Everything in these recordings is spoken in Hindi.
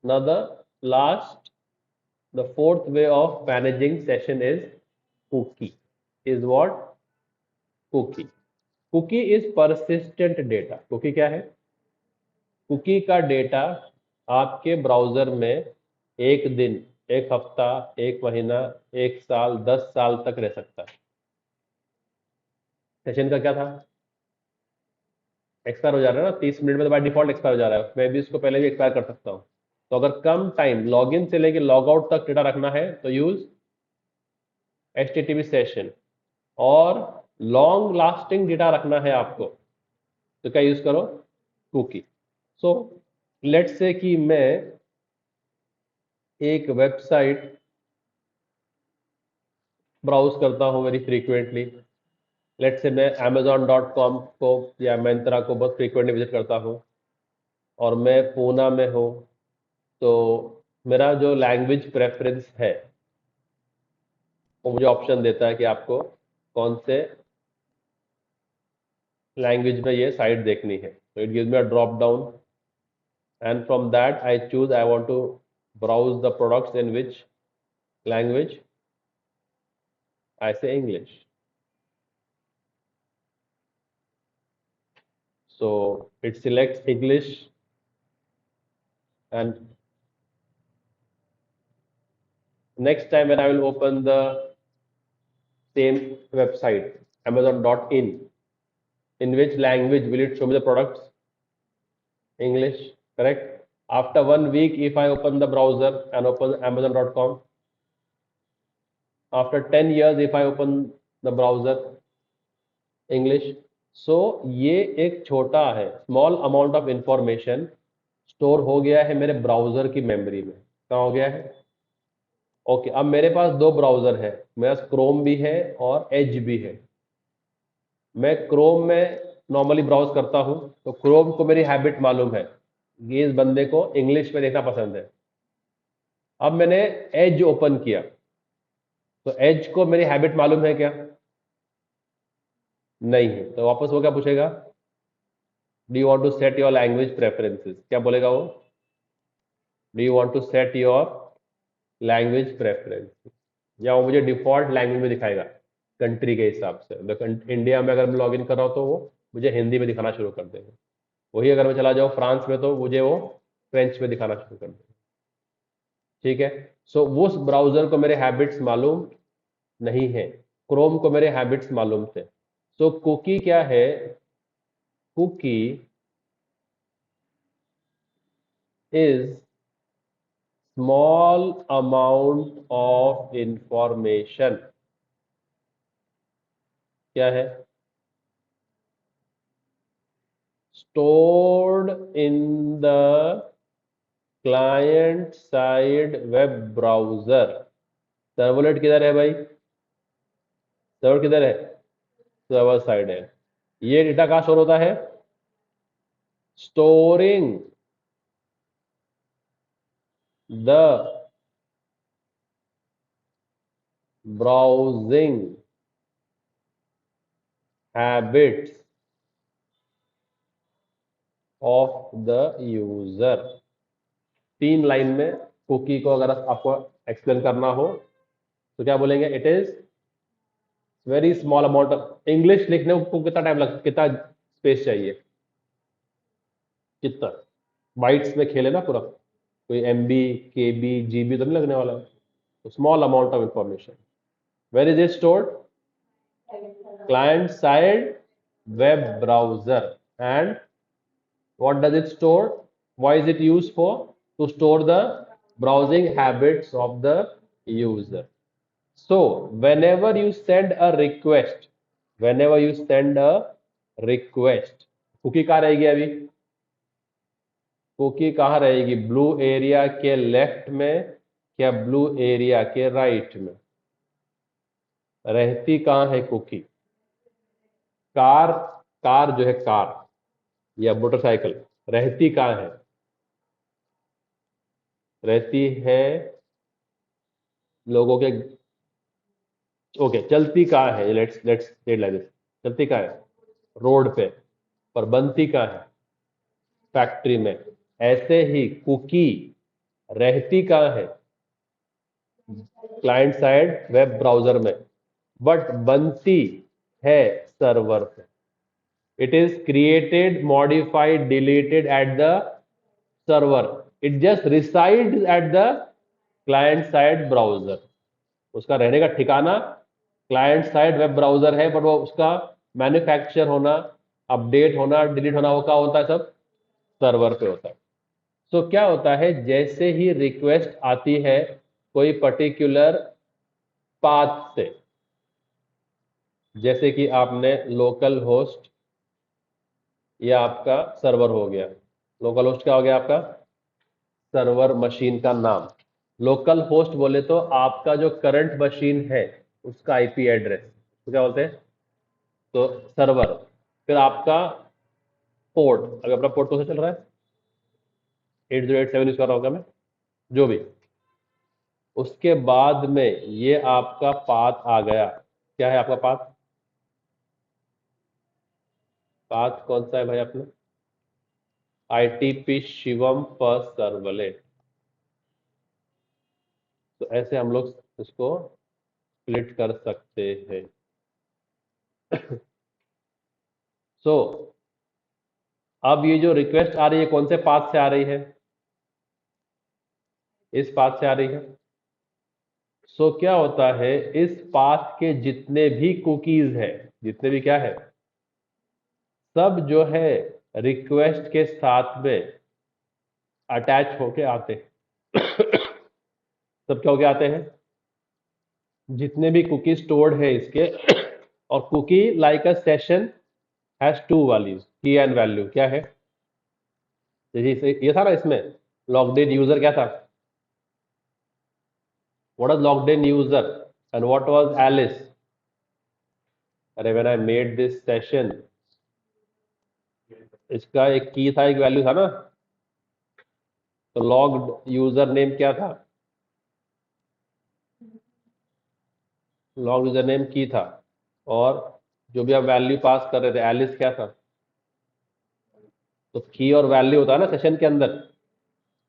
Now the fourth way of managing session is cookie. Is what? Cookie. Cookie is persistent data. Cookie क्या है? कुकी का डेटा आपके ब्राउजर में एक दिन, एक हफ्ता, एक महीना, एक साल, 10 साल तक रह सकता है। सेशन का क्या था? एक्सपायर हो जा रहा है ना, 30 मिनट में तो बाय डिफॉल्ट एक्सपायर हो जा रहा है। मैं भी इसको पहले भी एक्सपायर कर सकता हूँ। तो अगर कम टाइम लॉग इन से लेके लॉग आउट तक डेटा रखना है तो यूज HTTP सेशन। और लॉन्ग लास्टिंग डेटा रखना है आपको तो क्या यूज करो? कुकी। सो लेट्स से कि मैं एक वेबसाइट ब्राउज करता हूँ वेरी फ्रीक्वेंटली। लेट्स से मैं amazon.com को या Myntra को बहुत फ्रीक्वेंटली विजिट करता हूँ और मैं पूना में हूँ, तो मेरा जो लैंग्वेज प्रेफरेंस है वो मुझे ऑप्शन देता है कि आपको कौन से लैंग्वेज में ये साइट देखनी है। तो it gives me a drop down and from that I choose I want to browse the products in which language. I say English. So it selects English, and next time when I will open the same website amazon.in, in which language will it show me the products? English, correct? After 1 week, if I open the browser and open amazon.com, after 10 years if I open the browser, English. So ये एक छोटा है, small amount of information store हो गया है मेरे ब्राउजर की मेमोरी में। कहाँ हो गया है? ओके, अब मेरे पास दो ब्राउजर है, मेरे पास क्रोम भी है और एज भी है। मैं क्रोम में नॉर्मली ब्राउज करता हूँ, तो क्रोम को मेरी हैबिट मालूम है, ये इस बंदे को इंग्लिश में देखना पसंद है। अब मैंने एज ओपन किया, तो एज को मेरी हैबिट मालूम है क्या? नहीं है। तो वापस वो क्या पूछेगा? Do you want to set your language preferences? क्या बोलेगा वो? Do you want to set your language preferences? या वो मुझे डिफॉल्ट लैंग्वेज में दिखाएगा कंट्री के हिसाब से? देखो इंडिया में अगर मैं लॉग इन कर रहा हूँ तो वो मुझे हिंदी में दिखाना शुरू कर देगा। वही अगर मैं चला जाऊँ फ्रांस में तो मुझे वो फ्रेंच में दिखाना शुरू कर देगा। ठीक है। सो उस ब्राउजर को मेरे हैबिट्स मालूम नहीं है, क्रोम को मेरे हैबिट्स मालूम थे। सो कुकी क्या है? Cookie is small amount of information. क्या है? Stored in the client side web browser. Servlet किधर है भाई? सर्वर किधर है? सर्वर साइड है। ये डेटा कहाँ स्टोर होता है? Storing the browsing habits of the user. 3 line में कुकी को अगर आपको एक्सप्लेन करना हो तो क्या बोलेंगे? It is very small amount of. English लिखने को कितना टाइम लगता, कितना स्पेस चाहिए? कितना बाइट्स में खेले ना पूरा, कोई MB KB GB तो नहीं लगने वाला। तो small amount of information. Where is it stored? Client side web browser. And what does it store? Why is it used for? To store the browsing habits of the user. So whenever you send a request, cookie कहाँ रहेगी अभी? कुकी कहाँ रहेगी? ब्लू एरिया के लेफ्ट में या ब्लू एरिया के राइट में? रहती कहाँ है कुकी? कार, कार जो है कार या मोटरसाइकिल, रहती कहाँ है? रहती है लोगों के। ओके, चलती कहाँ है? Let's let's say like this. चलती कहाँ है? रोड पे। पर बनती कहाँ है? फैक्ट्री में। ऐसे ही कुकी रहती कहाँ है? क्लाइंट साइड वेब ब्राउजर में, बट बनती है सर्वर पे। It is created, modified, deleted at the server, it just resides at the client side browser. उसका रहने का ठिकाना क्लाइंट साइड वेब ब्राउजर है, बट वो उसका मैन्युफैक्चर होना, अपडेट होना, डिलीट होना, वो क्या होता है? सब सर्वर पे होता है। सो क्या होता है, जैसे ही रिक्वेस्ट आती है कोई पर्टिकुलर पाथ से, जैसे कि आपने लोकल होस्ट, या आपका सर्वर हो गया। लोकल होस्ट क्या हो गया? आपका सर्वर मशीन का नाम। लोकल होस्ट बोले तो आपका जो करंट मशीन है उसका आईपी एड्रेस, तो क्या बोलते हैं? तो सर्वर। फिर आपका पोर्ट, अभी अपना पोर्ट कौन सा चल रहा है? 8087 यूज कर रहा होगा मैं, जो भी। उसके बाद में ये आपका पाथ आ गया। क्या है आपका पाथ? पाथ कौन सा है भाई अपना? ITP Shivam first servlet. तो ऐसे हम लोग इसको स्प्लिट कर सकते हैं। सो अब ये जो रिक्वेस्ट आ रही है कौन से पाथ से आ रही है? इस पाथ से आ रही है। सो क्या होता है, इस पाथ के जितने भी कुकीज है, जितने भी क्या है, सब जो है रिक्वेस्ट के साथ में अटैच होके आते हैं। सब क्या होके आते हैं? जितने भी कुकी स्टोर्ड है इसके। और cookie like a session has two values, key and value. क्या है? जैसे ये था ना इसमें, लॉग्ड इन यूजर क्या था? What is logged in user and what was Alice? अरे when I made this session, इसका एक की था, एक वैल्यू था ना। तो लॉग्ड यूजर नेम क्या था? लॉग्ड यूजर नेम की था। और जो भी आप वैल्यू पास कर रहे थे, एलिस क्या था? तो की और वैल्यू होता है ना सेशन के अंदर।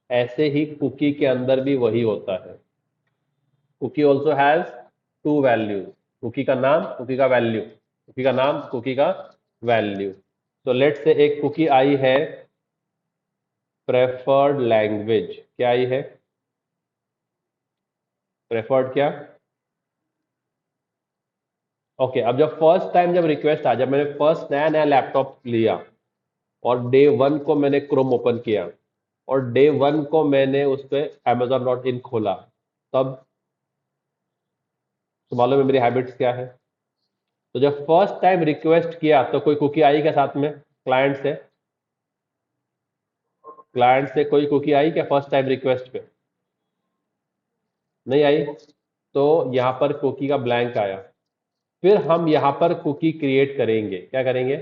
ऐसे ही कुकी के अंदर भी वही होता है। Cookie also has two values. Cookie का नाम, कुकी का वैल्यू। कुकी का नाम, कुकी का वैल्यू। तो लेट से एक कुकी आई है प्रेफर्ड लैंग्वेज। क्या आई है? प्रेफर्ड क्या? ओके, अब जब फर्स्ट टाइम जब रिक्वेस्ट आ, जब मैंने फर्स्ट नया नया लैपटॉप लिया और डे वन को मैंने क्रोम ओपन किया और डे वन को मैंने उस पर amazon.in खोला, तब तो मालूम है मेरी हैबिट्स क्या है। तो जब फर्स्ट टाइम रिक्वेस्ट किया तो कोई कुकी आई क्या साथ में? क्लाइंट से, क्लाइंट से कोई कुकी आई क्या फर्स्ट टाइम रिक्वेस्ट पे? नहीं आई। तो यहाँ पर कुकी का ब्लैंक आया। फिर हम यहाँ पर कुकी क्रिएट करेंगे। क्या करेंगे?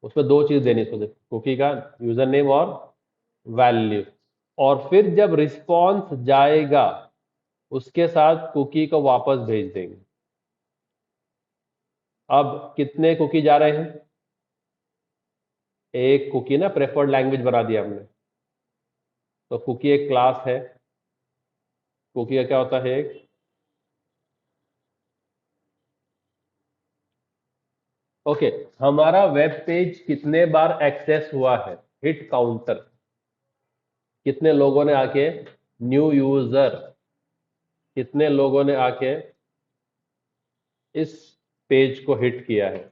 उसमें दो चीज देनी सोचे, कुकी का यूजर नेम और वैल्यू। और फिर जब रिस्पॉन्स जाएगा उसके साथ कुकी को वापस भेज देंगे। अब कितने कुकी जा रहे हैं? एक कुकी ना प्रेफर्ड लैंग्वेज बना दिया हमने। तो कुकी एक क्लास है। कुकी का क्या होता है? एक ओके, हमारा वेब पेज कितने बार एक्सेस हुआ है? Hit counter. कितने लोगों ने आके, न्यू यूजर, कितने लोगों ने आके इस पेज को हिट किया है?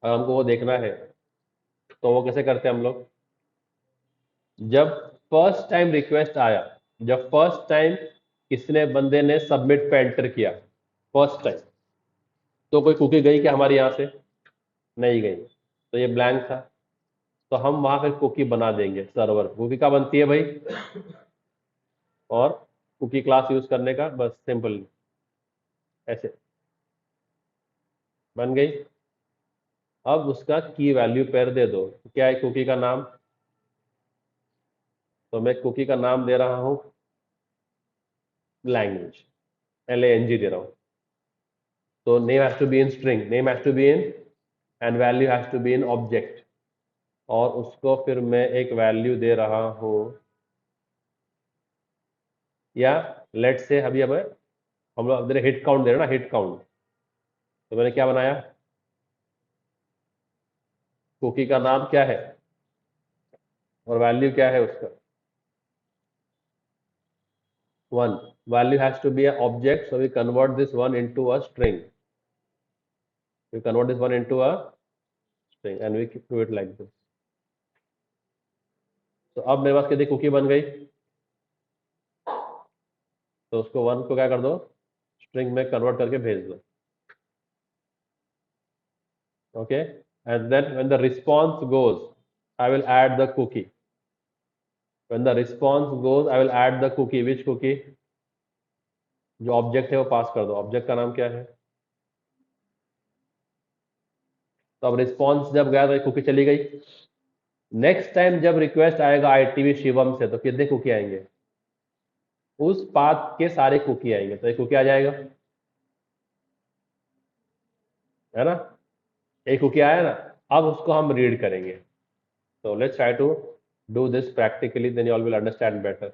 अगर हमको वो देखना है तो वो कैसे करते हैं हम लोग? जब फर्स्ट टाइम रिक्वेस्ट आया, जब फर्स्ट टाइम किसने, बंदे ने सबमिट पे एंटर किया फर्स्ट टाइम, तो कोई कुकी गई क्या हमारी यहाँ से? नहीं गई। तो ये ब्लैंक था। तो हम वहां पे कुकी बना देंगे सर्वर। कुकी का बनती है भाई, और कुकी क्लास यूज करने का, बस सिंपल ऐसे बन गई। अब उसका की वैल्यू पेयर दे दो। क्या है कुकी का नाम? तो मैं कुकी का नाम दे रहा हूं लैंग्वेज, LANG दे रहा हूं। तो name has to be in string, name has to be in, and value has to be in object. और उसको फिर मैं एक वैल्यू दे रहा हूं या लेट से अभी अब हम लोग अंदर हिट काउंट दे रहे हैं ना, हिट काउंट। तो मैंने क्या बनाया, कुकी का नाम क्या है और वैल्यू क्या है उसका, 1। Value has to be an object, so we convert this one into a string. We convert this one into a string and we do it like this. तो अब मेरे पास कितनी कुकी बन गई, तो उसको 1 को क्या कर दो, स्ट्रिंग में कन्वर्ट करके भेज दो। Okay, and then when the response goes I will add the cookie. When the response goes I will add the cookie. Which cookie? जो ऑब्जेक्ट है वो पास कर दो। ऑब्जेक्ट का नाम क्या है? तो अब रिस्पॉन्स जब गया तो कुकी चली गई। नेक्स्ट टाइम जब रिक्वेस्ट आएगा आईटीवी शिवम से तो कितने कुकी आएंगे, उस पाथ के सारे कुकी आएंगे, तो एक कुकी आ जाएगा, है ना। एक कुकी आया ना, अब उसको हम रीड करेंगे। So let's try to do this practically, then you all will understand better.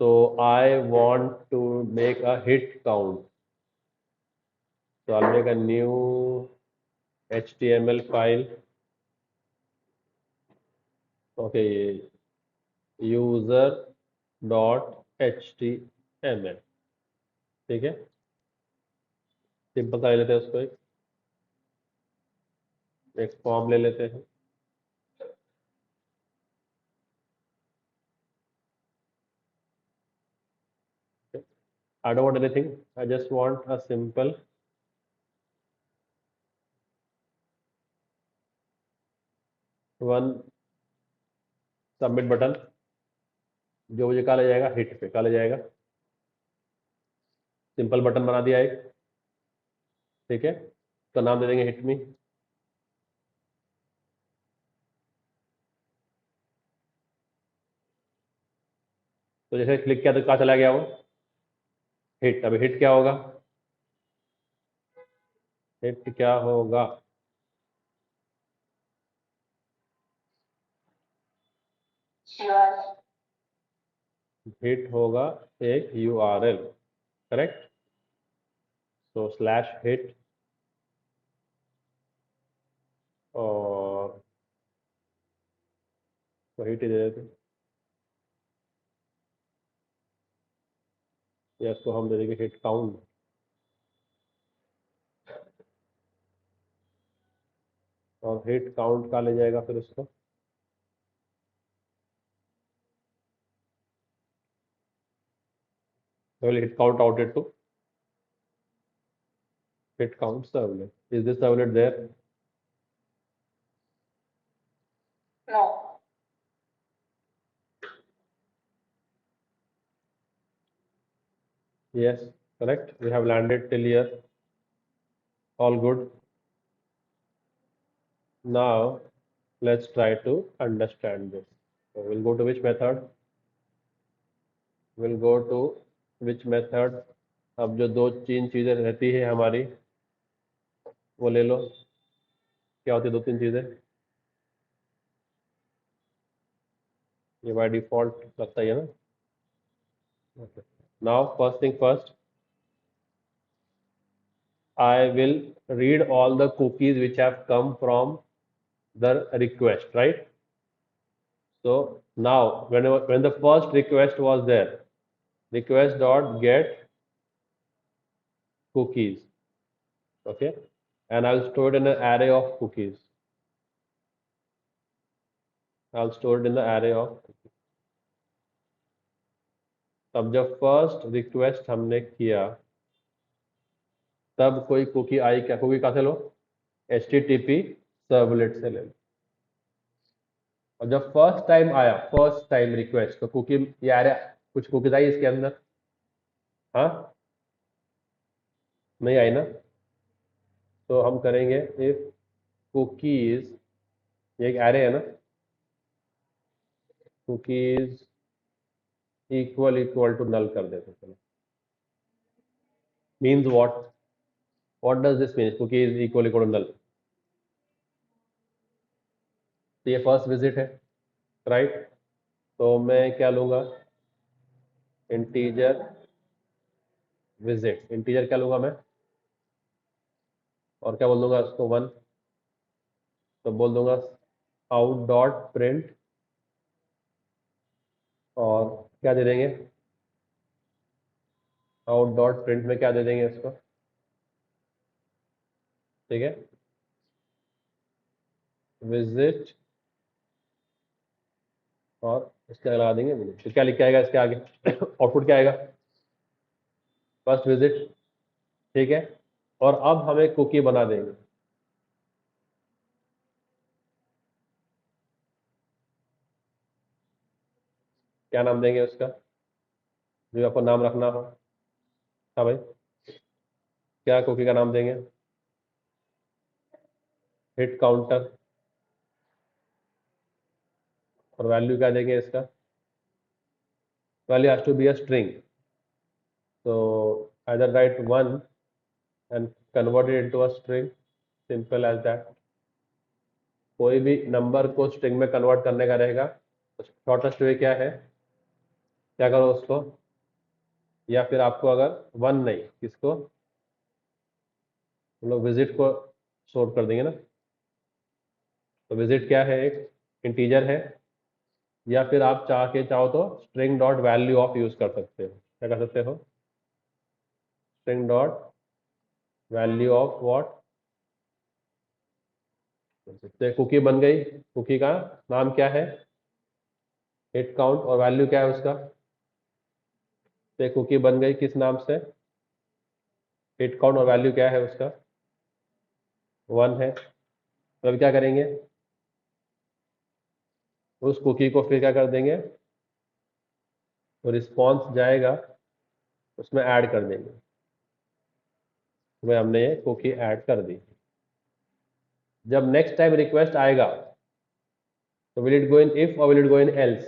So I want to make a hit count. So I'll make a new HTML file. Okay, user dot html। ठीक है, सिंपल सा ले लेते हैं उसको, एक फॉर्म ले लेते हैं। I don't want anything, I just want a simple one submit button, जो मुझे कहा ले जाएगा, हिट पे कहा ले जाएगा। सिंपल बटन बना दिया एक, ठीक है। तो नाम दे देंगे हिट मी। तो जैसे क्लिक किया तो कहाँ चला गया वो, हिट। अभी हिट क्या होगा, हिट क्या होगा, हिट होगा एक यूआरएल, करेक्ट। तो स्लैश हिट और तो हिट ही दे देते, या इसको हम दे देंगे हिट काउंट। और हिट काउंट का ले जाएगा फिर उसको, hit count outed to hit count servlet. Is this servlet there? No. Yes, correct. We have landed till here. All good. Now let's try to understand this. So we'll go to which method? We'll go to which method? अब जो दो तीन चीजें रहती है हमारी वो ले लो। क्या होती है दो तीन चीजें? ये बाय डिफॉल्ट लगता ही है ना। Okay. Now first thing first, I will read all the cookies which have come from the request, right? So now when the first request was there, request dot get cookies, okay, and I'll store it in an array of cookies. I'll store it in the array of cookies. तब जब फर्स्ट रिक्वेस्ट हमने किया तब कोई कुकी आई क्या? कुकी कहाँ से लो? HTTP सर्वलेट से ले लो। और जब फर्स्ट टाइम आया, फर्स्ट टाइम रिक्वेस्ट, तो कुकी ये आ रहा, कुछ कुकीज आई इसके अंदर? हाँ, नहीं आई ना। तो हम करेंगे इफ कुकीज, ये एक एरे है ना, कुकीज इक्वल टू नल कर देते। चलो, means what does this mean, cookies equal to null? तो ये फर्स्ट विजिट है, राइट। तो मैं क्या लूंगा, इंटीजर विजिट, इंटीजर क्या लूंगा मैं, और क्या बोल दूंगा उसको 1, तो बोल दूंगा आउट डॉट प्रिंट, और क्या दे देंगे, आउट डॉट प्रिंट में क्या दे देंगे इसको, ठीक है, विजिट, और इसके आगे लगा देंगे विजिट। तो क्या लिख के आएगा इसके आगे आउटपुट क्या आएगा, फर्स्ट विजिट, ठीक है। और अब हम एक कुकी बना देंगे, क्या नाम देंगे उसका, जो आपको नाम रखना हो। हाँ भाई, क्या कुकी का नाम देंगे, हिट काउंटर, और वैल्यू क्या देंगे इसका, value has to be a string, तो either write 1 and convert it into a string, simple as that। कोई भी नंबर को स्ट्रिंग में कन्वर्ट करने का रहेगा तो शॉर्टेस्ट वे क्या है, क्या करो उसको, या फिर आपको अगर 1 नहीं, किसको, हम लोग विजिट को शोर कर देंगे ना, तो विजिट क्या है, एक इंटीजर है, या फिर आप चाहो तो string dot value of use कर सकते हो, क्या कर सकते हो, string dot value of what, तो कुकी बन गई, कुकी का नाम क्या है, हिट काउंट, और वैल्यू क्या है उसका, तो कुकी बन गई किस नाम से, हिट काउंट, और वैल्यू क्या है उसका, 1 है। तो अब क्या करेंगे, उस कुकी को फिर क्या कर देंगे, तो रिस्पॉन्स जाएगा, उसमें ऐड कर देंगे, उसमें हमने ये कुकी ऐड कर दी। जब नेक्स्ट टाइम रिक्वेस्ट आएगा तो will it go in if और will it go in else,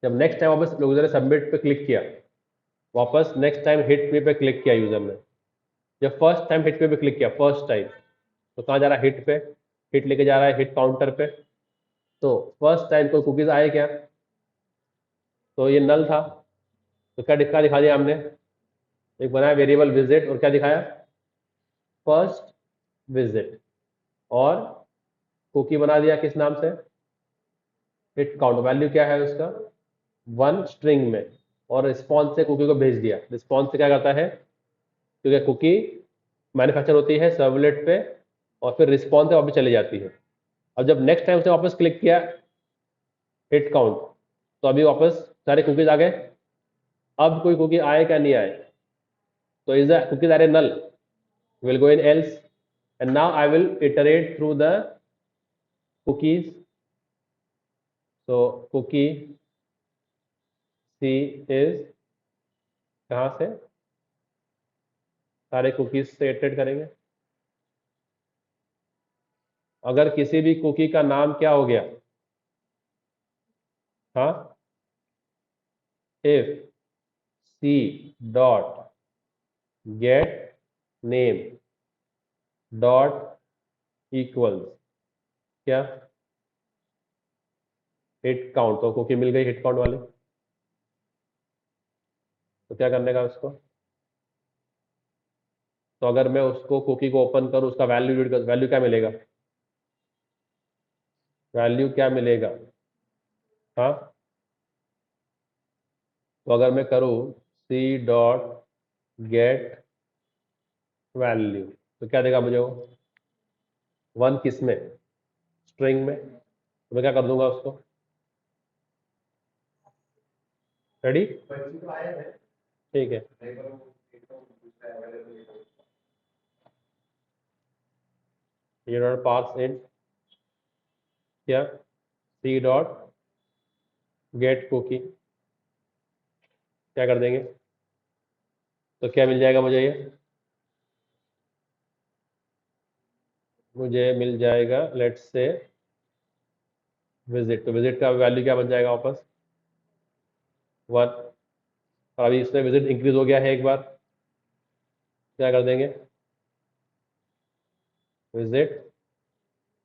जब नेक्स्ट टाइम वापस यूजर ने सबमिट पे क्लिक किया, वापस नेक्स्ट टाइम हिट मी पे क्लिक किया यूजर ने, जब फर्स्ट टाइम हिट मी पे क्लिक किया फर्स्ट टाइम, तो कहाँ जा रहा है, हिट पे, हिट लेके जा रहा है हिट काउंटर पे, तो फर्स्ट टाइम कोई कुकीज आए क्या, तो ये नल था, तो क्या दिखा दिया हमने, एक बनाया वेरिएबल विजिट, और क्या दिखाया, फर्स्ट विजिट, और कुकी बना दिया किस नाम से, हिट काउंट, वैल्यू क्या है उसका, 1 स्ट्रिंग में, और रिस्पॉन्स से कुकी को भेज दिया, रिस्पॉन्स से क्या करता है, क्योंकि कुकी मैन्युफैक्चर होती है सर्वलेट पे, और फिर रिस्पॉन्स से वापस चली जाती है। अब जब नेक्स्ट टाइम से वापस क्लिक किया हिट काउंट, तो अभी वापस सारे कुकीज आ गए, अब कोई कुकी आए क्या नहीं आए, तो is the cookies are a null, will go in else, and now I will iterate through the cookies, so cookie C is, कहाँ से, सारे कुकीज से इटरेट करेंगे, अगर किसी भी कुकी का नाम क्या हो गया, हाँ, if C dot get name dot equals क्या, हिट काउंट, तो कुकी मिल गई हिट काउंट वाली, तो क्या करने का उसको, तो अगर मैं उसको कुकी को ओपन करूँ, उसका वैल्यू रीड कर, वैल्यू क्या मिलेगा, वैल्यू क्या मिलेगा, हाँ, तो अगर मैं करूँ सी डॉट गेट वैल्यू, तो क्या देगा मुझे वो, 1 किस में, स्ट्रिंग में, तो मैं क्या कर दूंगा उसको, रेडी, ठीक है, ये डॉट पार्स इन क्या, सी डॉट गेट कुकी, क्या कर देंगे, तो क्या मिल जाएगा मुझे, ये मुझे मिल जाएगा लेट्स से विजिट, तो विजिट का वैल्यू क्या बन जाएगा वापस, 1, और अभी इसमें विजिट इंक्रीज हो गया है एक बार, क्या कर देंगे, विजिट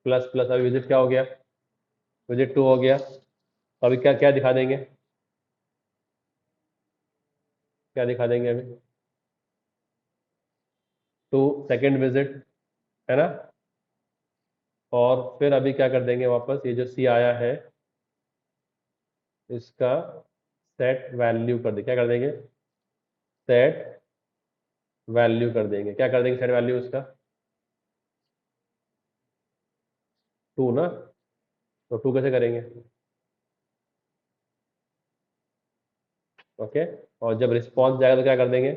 प्लस प्लस, अभी विजिट क्या हो गया, विजिट 2 हो गया, तो अभी क्या क्या दिखा देंगे, क्या दिखा देंगे अभी? टू सेकेंड विजिट, है ना? और फिर अभी क्या कर देंगे वापस, ये जो सी आया है इसका सेट वैल्यू कर दे, क्या कर देंगे? सेट वैल्यू कर देंगे। क्या कर देंगे सेट वैल्यू उसका? टू ना, तो टू कैसे करेंगे? ओके, और जब रिस्पॉन्स जाएगा तो क्या कर देंगे?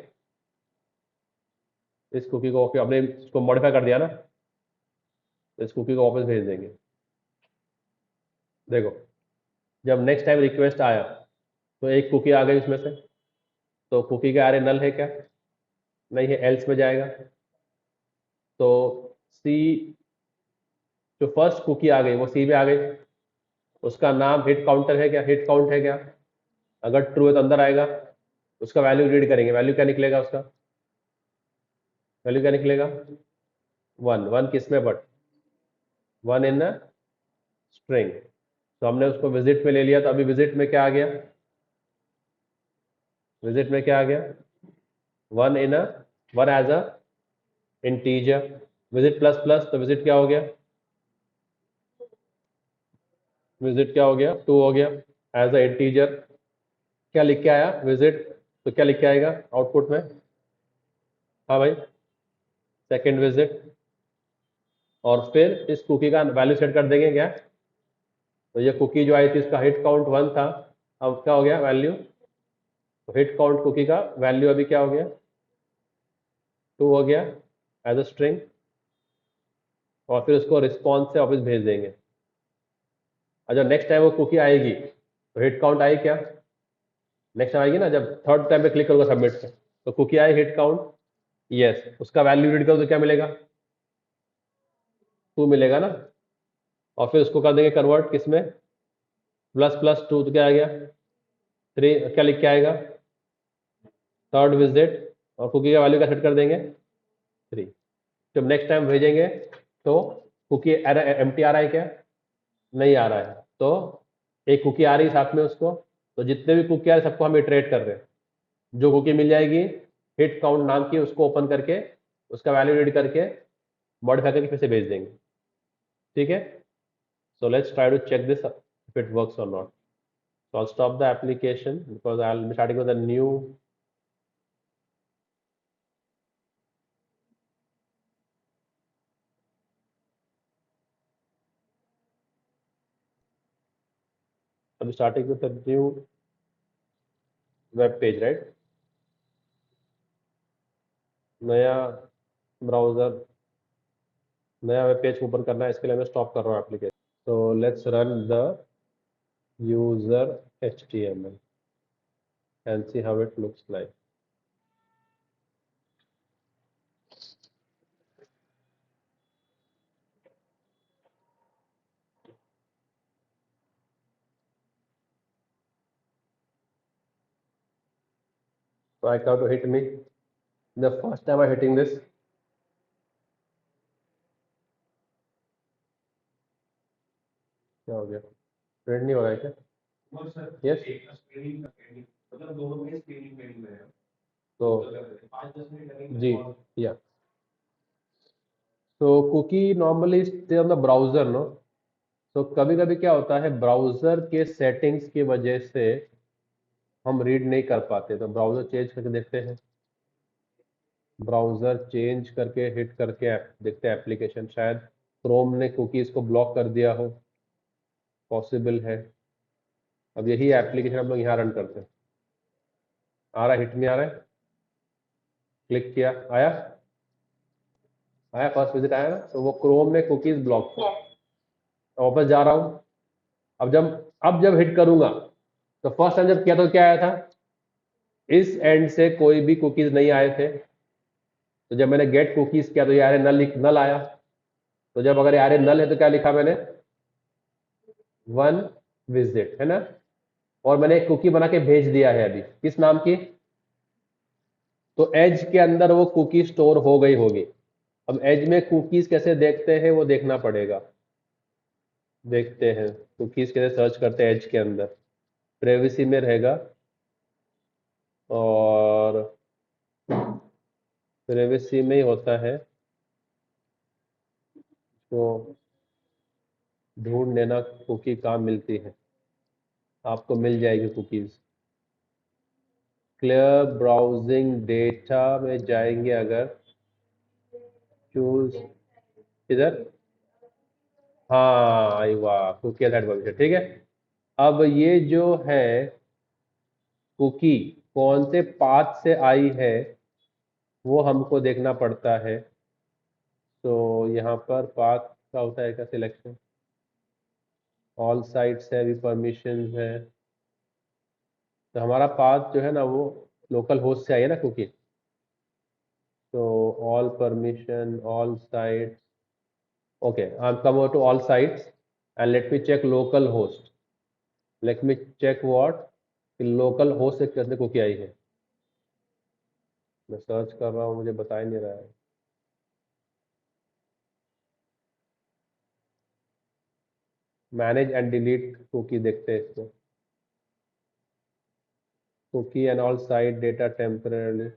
इस कुकी को हमने इसको मॉडिफाई कर दिया ना, तो इस कुकी को वापस भेज देंगे। देखो, जब नेक्स्ट टाइम रिक्वेस्ट आया तो एक कुकी आ गई उसमें से, तो कुकी का array नल है क्या? नहीं है, एल्स में जाएगा। तो सी, जो फर्स्ट कुकी आ गई वो सी में आ गई, उसका नाम हिट काउंटर है क्या? हिट काउंट है क्या? अगर ट्रू है तो अंदर आएगा, उसका वैल्यू रीड करेंगे। वैल्यू क्या निकलेगा उसका? वैल्यू क्या निकलेगा? वन। वन किस में? But one in string. तो हमने उसको विजिट में ले लिया, तो अभी विजिट में क्या आ गया? विजिट में क्या आ गया? One in one as a integer. Visit plus plus, तो विजिट क्या हो गया? विजिट क्या हो गया? टू हो गया एज अ इंटीजर। क्या लिख के आया? विजिट, तो क्या लिख के आएगा आउटपुट में? हाँ भाई, सेकेंड विजिट। और फिर इस कुकी का वैल्यू सेट कर देंगे क्या? तो ये कुकी जो आई थी उसका हिट काउंट वन था, अब क्या हो गया वैल्यू? तो हिट काउंट कुकी का वैल्यू अभी क्या हो गया? टू हो गया एज अ स्ट्रिंग। और फिर उसको रिस्पॉन्स से वापस भेज देंगे। और जब नेक्स्ट टाइम वो कुकी आएगी तो हिट काउंट आई क्या? नेक्स्ट टाइम आएगी ना, जब थर्ड टाइम पे क्लिक करूंगा सबमिट पे, तो cookie I hit count, yes, उसका वैल्यू रीड करो तो क्या मिलेगा? टू मिलेगा ना। और फिर उसको कर देंगे कन्वर्ट किसमें? प्लस प्लस टू, तो क्या आ गया? थ्री। क्या लिख के आएगा? Third visit. और कुकी का वैल्यू क्या सेट कर देंगे? थ्री। जब नेक्स्ट टाइम भेजेंगे तो कुकी एम टी आ रहा है क्या? नहीं आ रहा है, तो एक कुकी आ रही है साथ में उसको, तो जितने भी कुकी आ रहे हैं सबको हम इटरेट कर रहे हैं। जो कुकी मिल जाएगी हिट काउंट नाम की, उसको ओपन करके उसका वैल्यू रीड करके मॉडिफाई करके फिर से भेज देंगे। ठीक है, so let's try to check this if it works or not. So I'll stop the application because I'll be starting with a new. I'll be starting with a new web page, right? नया ब्राउजर, नया वेब पेज ओपन करना है, इसके लिए मैं स्टॉप कर रहा हूँ application. So let's run the user HTML and see how it looks like. So I have to hit me. The first time I hitting this, क्या हो गया? प्रिंट नहीं हो रहा है क्या? यस, तो जी, या तो cookie normally stay on the browser, no. तो कभी कभी क्या होता है, ब्राउजर के सेटिंग्स की वजह से हम रीड नहीं कर पाते, तो ब्राउजर चेंज करके देखते हैं। ब्राउजर चेंज करके हिट करके देखते हैं एप्लीकेशन, शायद क्रोम ने कुकीज को ब्लॉक कर दिया हो, पॉसिबल है। अब यही एप्लीकेशन हम लोग यहाँ रन करते हैं। आ रहा है, हिट में आ रहा है, क्लिक किया, आया, आया फर्स्ट विजिट आया ना, तो वो क्रोम ने कुकीज ब्लॉक किया। Yes. वापस जा रहा हूँ, अब जब हिट करूंगा तो फर्स्ट टाइम जब किया तो क्या आया था? इस एंड से कोई भी कुकीज नहीं आए थे, तो जब मैंने गेट कुकीज किया तो यार नल नल आया। तो जब अगर यार नल है तो क्या लिखा मैंने? वन विजिट, है ना। और मैंने एक कुकी बना के भेज दिया है अभी, किस नाम की? तो एज के अंदर वो कुकी स्टोर हो गई होगी। अब एज में कुकीज कैसे देखते हैं वो देखना पड़ेगा। देखते हैं कुकीज कैसे सर्च करते हैं एज के अंदर, प्राइवेसी में रहेगा। और प्रिवेसी में ही होता है, तो ढूंढ लेना कुकी कहाँ मिलती है, आपको मिल जाएगी कुकीज़। क्लियर ब्राउजिंग डेटा में जाएंगे अगर, चूज इधर, हाँ आई वाह, कुकी एट परमिशन, ठीक है। अब ये जो है कुकी कौन से पाथ से आई है वो हमको देखना पड़ता है। तो यहाँ पर पाथ का होता है क्या सिलेक्शन, ऑल साइट्स है, भी परमिशन है, तो हमारा पाथ जो है ना वो लोकल होस्ट से आई है ना कुकी। तो all permission, all sites, okay, I am come to all sites and let me check local host, let me check what, local host से कितने कुकी आई है। मैं सर्च कर रहा हूँ, मुझे बता ही नहीं रहा है। मैनेज एंड डिलीट कुकी देखते हैं इसको, cookie and all site data temporary,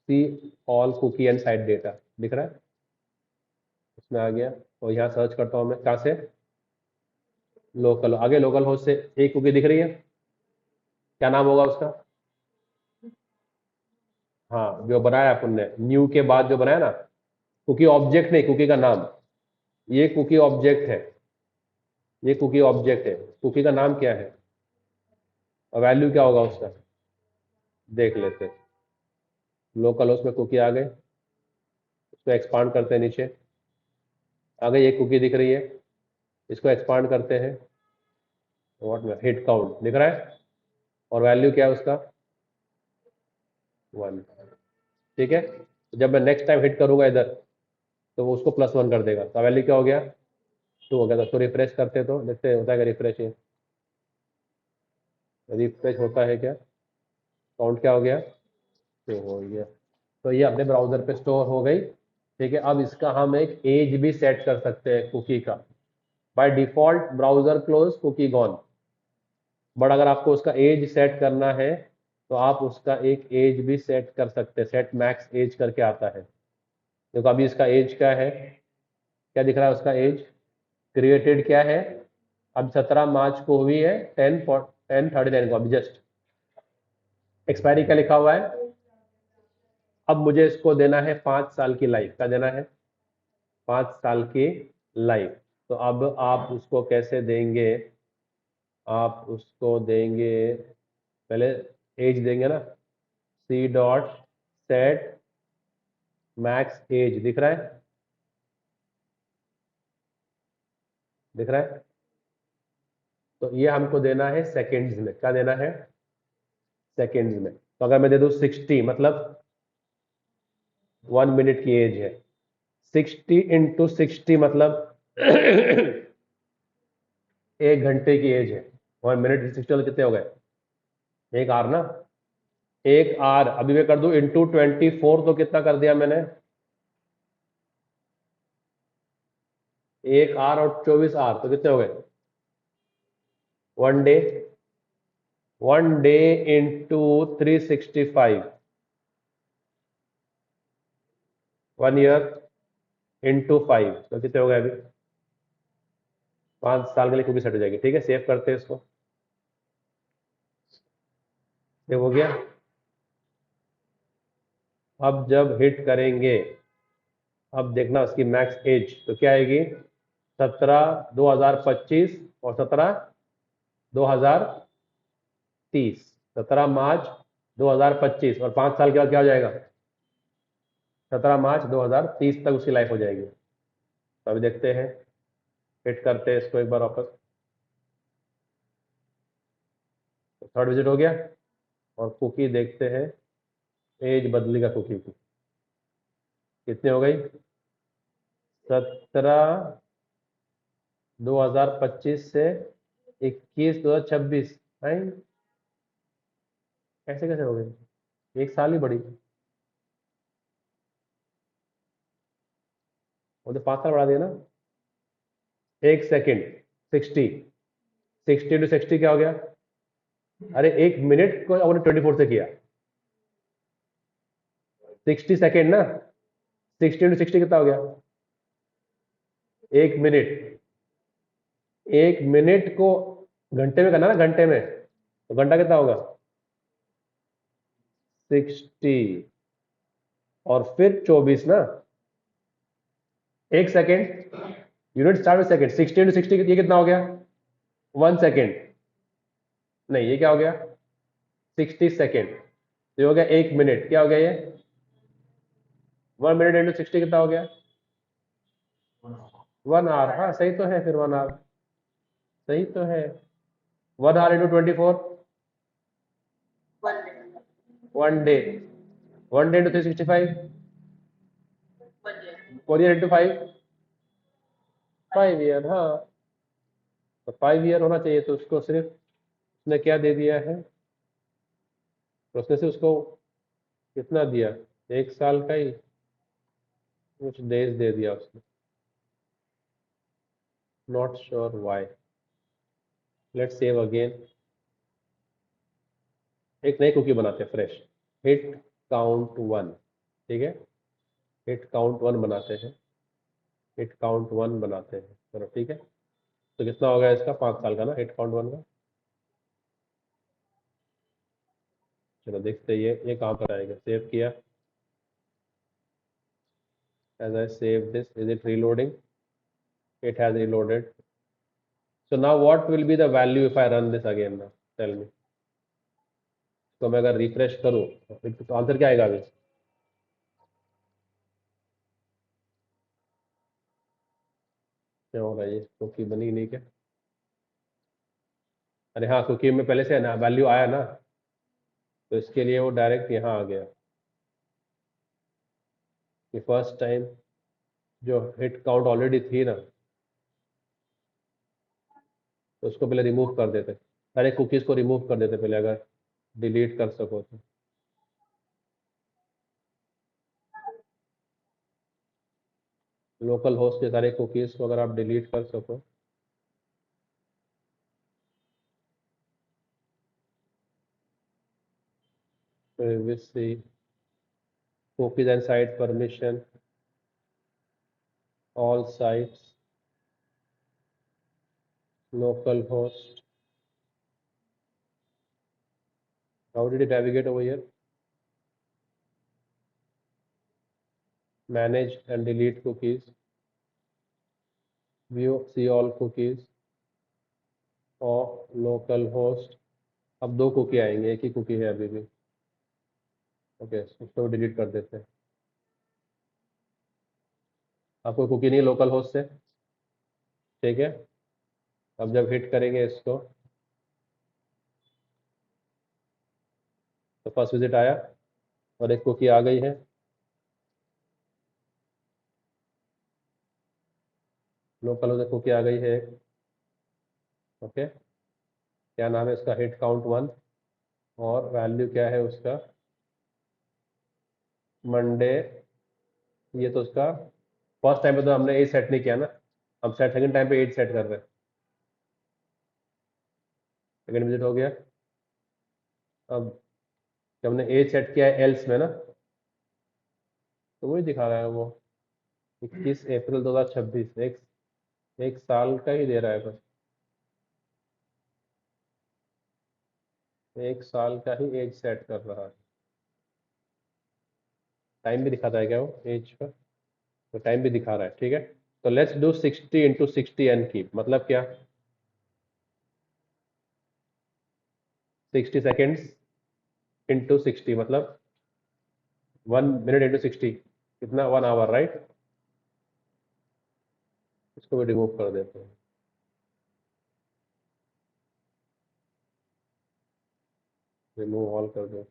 see all cookie and site data दिख रहा है, इसमें आ गया। और यहाँ सर्च करता हूँ मैं कहाँ से, लोकल, आगे लोकल होस्ट से एक कुकी दिख रही है, क्या नाम होगा उसका, हाँ जो बनाया अपन ने न्यू के बाद जो बनाया ना, कुकी ऑब्जेक्ट नहीं, कुकी का नाम, ये कुकी ऑब्जेक्ट है, ये कुकी ऑब्जेक्ट है, कुकी का नाम क्या है और वैल्यू क्या होगा उसका, देख लेते हैं। लोकल होस्ट में कुकी आ गए, इसको एक्सपांड करते हैं नीचे, आ गई एक कुकी दिख रही है, इसको एक्सपांड करते हैं, व्हाट में हिट काउंट दिख रहा है, और वैल्यू क्या है उसका 1, ठीक है। तो जब मैं नेक्स्ट टाइम हिट करूंगा इधर तो वो उसको +1 कर देगा, तो वैल्यू क्या हो गया 2 हो गया। तो उसको रिफ्रेश करते तो देखते होता है क्या रिफ्रेश, ये रिफ्रेश होता है क्या, काउंट क्या हो गया 2 हो गया। तो ये अपने ब्राउजर पे स्टोर हो गई, ठीक है। अब इसका हम एक एज भी सेट कर सकते हैं कुकी का, by default browser close cookie gone, but अगर आपको उसका एज सेट करना है तो आप उसका एक एज भी सेट कर सकते हैं, सेट मैक्स एज करके आता है। देखो अभी इसका एज क्या है, क्या दिख रहा है उसका एज, क्रिएटेड क्या है, अब 17 मार्च को हुई है, 10:39 को, अभी जस्ट। एक्सपायरी क्या लिखा हुआ है, अब मुझे इसको देना है 5 साल की लाइफ, क्या देना है 5 साल की लाइफ। तो अब आप उसको कैसे देंगे, आप उसको देंगे, पहले एज देंगे ना, C dot set max age दिख रहा है, दिख रहा है। तो ये हमको देना है सेकेंड्स में, क्या देना है सेकेंड्स में। तो अगर मैं दे दूं 60, मतलब 1 मिनट की एज है, 60 × 60 मतलब 1 घंटे की एज है, 1 मिनट 60 कितने हो गए, 1 आवर ना, 1 आवर। अभी मैं कर दूं × 24, तो कितना कर दिया मैंने, 1 आवर और 24 आवर, तो कितने हो गए 1 डे, 1 डे × 365, 1 ईयर × 5, तो कितने हो गए अभी 5 साल के लिए कुकी सेट हो जाएगी, ठीक है। सेव करते हैं इसको, सेव हो गया। अब जब हिट करेंगे, अब देखना उसकी मैक्स एज तो क्या आएगी, 17/2025 और 17/2030, 17 मार्च 2025 और 5 साल के बाद क्या हो जाएगा, 17 मार्च 2030 तक उसकी लाइफ हो जाएगी। तो अभी देखते हैं, हिट करते हैं इसको एक बार वापस, तो थर्ड विजिट हो गया, और कुकी देखते हैं, एज बदलेगा कुकी की, कितनी हो गई 17/2025 से 21/2026, ऐसे कैसे हो गई, 1 साल ही बढ़ी, वो तो 5 साल बढ़ा दिया ना। 1 सेकेंड, 60, 60 × 60 क्या हो गया अरे 1 मिनट को आपने 24 से किया, 60 सेकेंड ना, 60 × 60 कितना हो गया? 1 मिनट, 1 मिनट को घंटे में करना ना, घंटे में, तो घंटा कितना होगा? 60, और फिर 24 ना, 1 second, unit start with second, 60 × 60 ये कितना हो गया? 1 सेकेंड, नहीं ये क्या हो गया? 60 सेकेंड, तो ये हो गया 1 मिनट, क्या हो गया ये? 1 मिनट × 60 कितना हो गया? 1 आवर, हाँ सही तो है, फिर 1 आवर सही तो है। 1 hour × 24, 1 day. 1 day, 1 day × 365, 1 year. 4 year × 5, 5 year, हाँ, तो 5 ईयर होना चाहिए, तो उसको सिर्फ उसने क्या दे दिया है, तो उसने से उसको कितना दिया? 1 साल का ही कुछ डेज दे दिया उसने, not sure why. Let's save again, एक नई कुकी बनाते हैं फ्रेश, हिट काउंट 1, ठीक है, हिट काउंट 1 बनाते हैं, हिट काउंट 1 बनाते हैं, चलो ठीक है। तो कितना होगा इसका? 5 साल का ना, हिट काउंट 1 का। चलो देखते हैं ये कहाँ पर आएगा, सेव किया, as I save this, is it reloading? It has reloaded. So now what will be the value if I run this again now? Tell me. तो मैं अगर रिफ्रेश करूँ तो आंसर क्या आएगा अभी? क्या हो रहा है, ये कुकी बनी नहीं क्या? अरे हाँ, कुकी में पहले से है ना, वैल्यू आया ना, तो इसके लिए वो डायरेक्ट यहाँ आ गया कि फर्स्ट टाइम जो हिट काउंट ऑलरेडी थी ना, तो उसको पहले रिमूव कर देते, सारे कुकीज़ को रिमूव कर देते पहले, अगर डिलीट कर सको तो। लोकल होस्ट के सारे कुकीज़ को अगर आप डिलीट कर सको, privacy, cookies and site permission, all sites, local host. How did it navigate over here? Manage and delete cookies, view see all cookies, और local host। अब 2 कुकी आएंगे, एक ही कुकी है अभी भी, ओके, उसको डिलीट कर देते हैं। आपको कुकी नहीं लोकल होस्ट से, ठीक है। अब जब हिट करेंगे इसको, तो फर्स्ट विजिट आया और एक कुकी आ गई है, लोकल होस्ट कुकी आ गई है एक, ओके। क्या नाम है उसका? हिट काउंट 1, और वैल्यू क्या है उसका? मंडे। ये तो उसका फर्स्ट टाइम पे तो हमने 8 सेट नहीं किया ना, हम सेकंड टाइम पे 8 सेट कर रहे हैं। सेकंड विजिट हो गया। अब जब हमने 8 सेट किया है एल्स में ना, तो वही दिखा रहा है वो, 21 अप्रैल 2026, एक साल का ही दे रहा है बस, 1 साल का ही एज सेट कर रहा है। टाइम भी दिखाता है क्या वो एज का? तो टाइम भी दिखा रहा है, ठीक है। तो लेट्स डू 60 × 60 एंड कीप, मतलब क्या? 60 सेकेंड्स इंटू 60 मतलब 1 मिनट × 60 कितना? 1 आवर, राइट। इसको भी रिमूव कर देते हैं, रिमूव ऑल कर दो,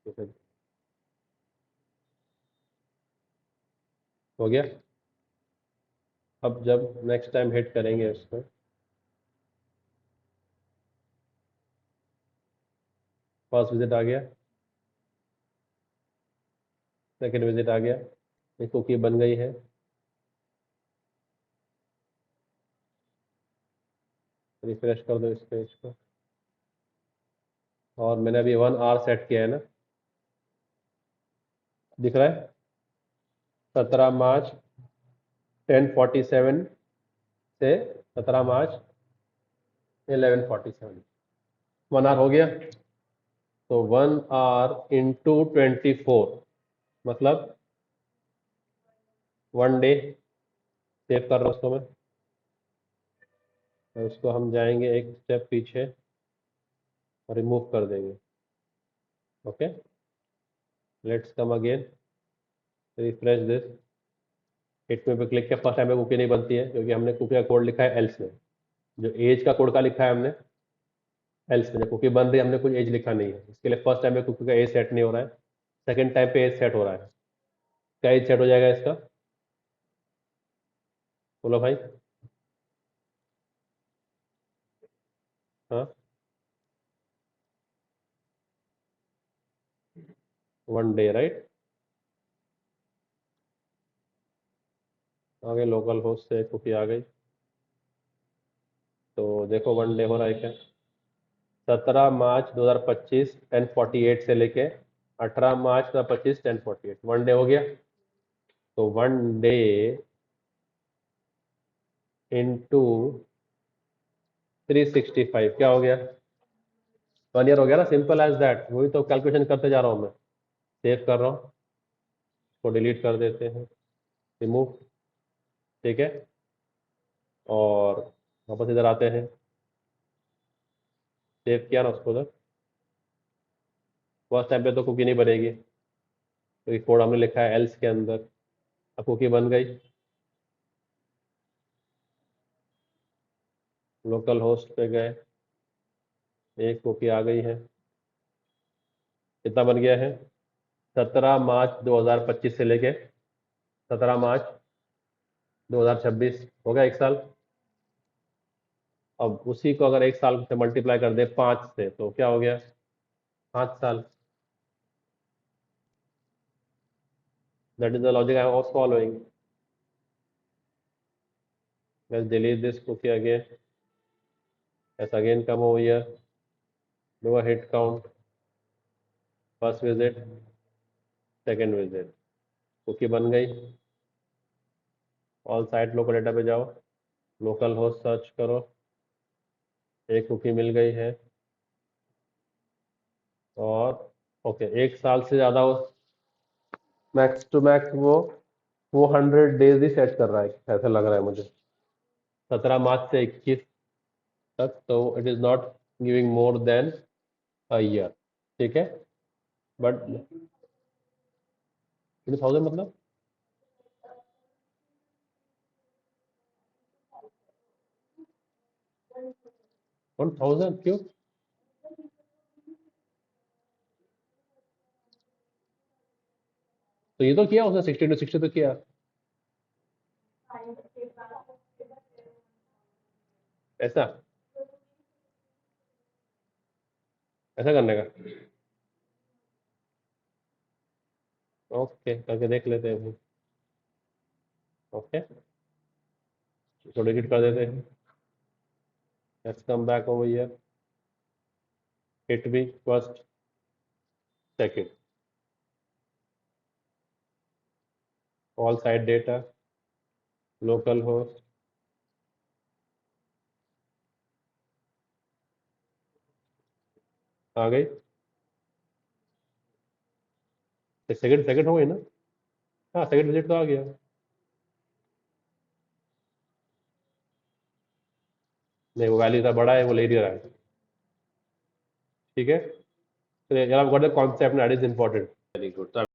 ठीक है। हो गया। अब जब नेक्स्ट टाइम हिट करेंगे इसको, फर्स्ट विजिट आ गया, सेकेंड विजिट आ गया, एक कुकी बन गई है, रिफ्रेश कर दो इस पेज को। और मैंने अभी 1 आवर सेट किया है ना, दिख रहा है? 17 मार्च 10:47 से 17 मार्च 11:47, 1 आवर हो गया। तो 1 आवर इंटू 24 मतलब 1 डे। सेव कर रहा हूँ उसको मैं, और उसको हम जाएंगे एक स्टेप पीछे और रिमूव कर देंगे। Okay, let's come again, refresh this. Hit में पे क्लिक किया, फर्स्ट टाइम पे कुकी नहीं बनती है क्योंकि हमने कुकी का कोड लिखा है एल्स में। जो एज का कोड का लिखा है हमने एल्स में, जब कुकी बन रही है हमने कुछ एज लिखा नहीं है, इसके लिए फर्स्ट टाइम पे कुकी का एज सेट नहीं हो रहा है, सेकंड टाइम पे एज सेट हो रहा है। क्या एज सेट हो जाएगा इसका, बोलो भाई? हाँ, 1 डे, राइट? आ गई, लोकल होस्ट से कुकी आ गई। तो देखो 1 डे हो रहा है क्या? 17 मार्च 2025 10:48 से लेके 18 मार्च 2025 10:48, 1 डे हो गया। तो 1 डे इंटू 365 क्या हो गया? 1 ईयर हो गया ना, सिंपल एज दैट। वही तो कैलकुलेशन करते जा रहा हूँ मैं। सेव कर रहा हूँ, उसको डिलीट कर देते हैं, रिमूव। ठीक है, और वापस इधर आते हैं, सेव किया ना उसको उधर। फर्स्ट टाइम पे तो कुकी नहीं बनेगी क्योंकि कोड हमने लिखा है एल्स के अंदर। अब कुकी बन गई, लोकल होस्ट पे गए, एक कुकी आ गई है। कितना बन गया है? 17 मार्च 2025 से लेके 17 मार्च 2026 हो गया, 1 साल। अब उसी को अगर 1 साल से मल्टीप्लाई कर दे 5 से तो क्या हो गया? 5 साल। That is the logic I was following. Let's delete this cookie again. Let's again come over here, do a hit count, first visit, second visit, cookie बन गई। ऑल साइट लोकल डेटा पे जाओ, लोकल होस्ट सर्च करो, एक कुकी मिल गई है। और ओके, 1 साल से ज़्यादा हो, मैक्स टू मैक्स वो 100 डेज ही सेट कर रहा है, ऐसा लग रहा है मुझे। 17 मार्च से 21 तक, तो it is not giving more than a year. ठीक है, बट 2000 मतलब 1000 क्यों? तो ये तो किया उसने, 60 to 60 तो किया। ऐसा ऐसा करने का? ओके, करके देख लेते हैं। ओके, तो डिलीट कर देते हैं। Let's come back over here, hit भी first second, all site data, local host, आ गई। सेकंड सेकंड हो गई ना? हाँ, सेकंड विजिट तो आ गया। नहीं, वो वैल्यू इतना बड़ा है, वो ले नहीं रहा है। ठीक है, तो यार, what the concept that is important. Very good. तो